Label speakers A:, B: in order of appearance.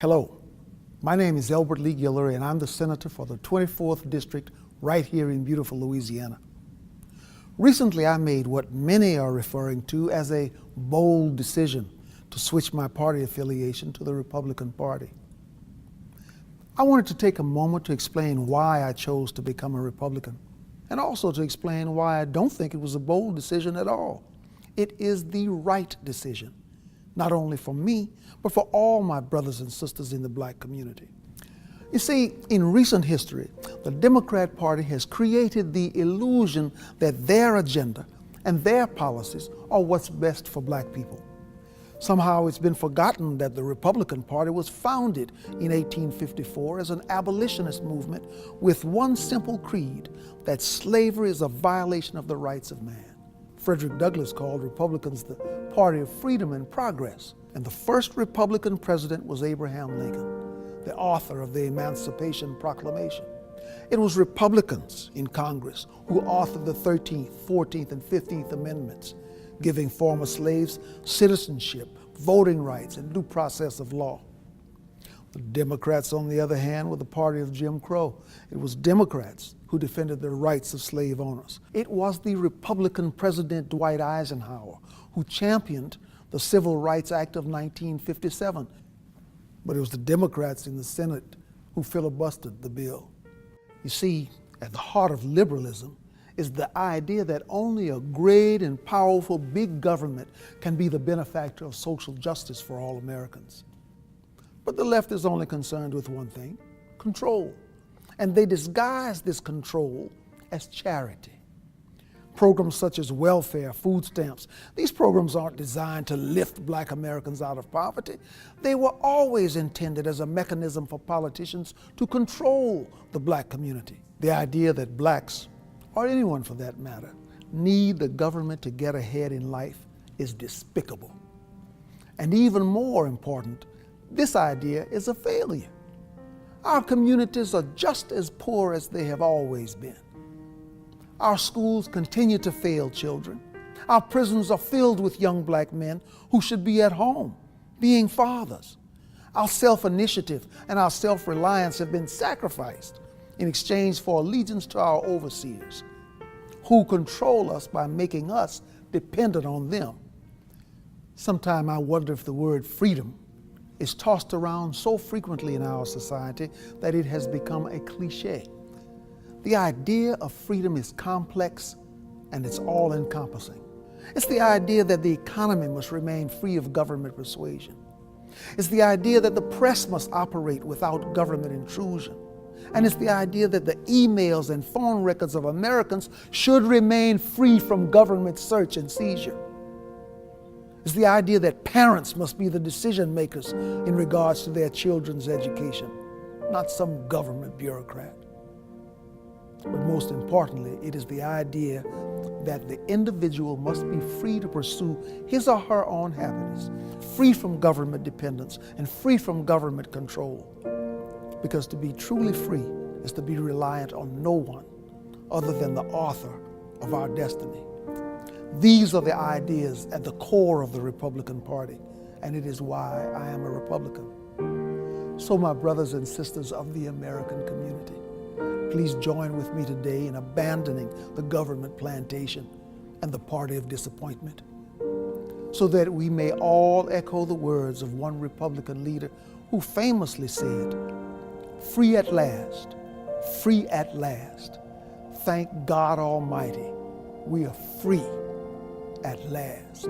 A: Hello, my name is Elbert Guillory, and I'm the senator for the 24th District right here in beautiful Louisiana. Recently, I made what many are referring to as a bold decision to switch my party affiliation to the Republican Party. I wanted to take a moment to explain why I chose to become a Republican, and also to explain why I don't think it was a bold decision at all. It is the right decision, not only for me, but for all my brothers and sisters in the black community. You see, in recent history, the Democrat Party has created the illusion that their agenda and their policies are what's best for black people. Somehow it's been forgotten that the Republican Party was founded in 1854 as an abolitionist movement with one simple creed, that slavery is a violation of the rights of man. Frederick Douglass called Republicans the party of freedom and progress, and the first Republican president was Abraham Lincoln, the author of the Emancipation Proclamation. It was Republicans in Congress who authored the 13th, 14th, and 15th Amendments, giving former slaves citizenship, voting rights, and due process of law. The Democrats, on the other hand, were the party of Jim Crow. It was Democrats who defended the rights of slave owners. It was the Republican President Dwight Eisenhower who championed the Civil Rights Act of 1957. But it was the Democrats in the Senate who filibustered the bill. You see, at the heart of liberalism is the idea that only a great and powerful big government can be the benefactor of social justice for all Americans. But the left is only concerned with one thing: control. And they disguise this control as charity. Programs such as welfare, food stamps, these programs aren't designed to lift black Americans out of poverty. They were always intended as a mechanism for politicians to control the black community. The idea that blacks, or anyone for that matter, need the government to get ahead in life is despicable. And even more important, this idea is a failure. Our communities are just as poor as they have always been. Our schools continue to fail children. Our prisons are filled with young black men who should be at home, being fathers. Our self-initiative and our self-reliance have been sacrificed in exchange for allegiance to our overseers, who control us by making us dependent on them. Sometimes I wonder if the word freedom is tossed around so frequently in our society that it has become a cliche. The idea of freedom is complex and it's all-encompassing. It's the idea that the economy must remain free of government persuasion. It's the idea that the press must operate without government intrusion. And it's the idea that the emails and phone records of Americans should remain free from government search and seizure. It's the idea that parents must be the decision makers in regards to their children's education, not some government bureaucrat. But most importantly, it is the idea that the individual must be free to pursue his or her own happiness, free from government dependence and free from government control. Because to be truly free is to be reliant on no one other than the author of our destiny. These are the ideas at the core of the Republican Party, and it is why I am a Republican. So my brothers and sisters of the American community, please join with me today in abandoning the government plantation and the party of disappointment, so that we may all echo the words of one Republican leader who famously said, "Free at last, free at last. Thank God Almighty, we are free at last."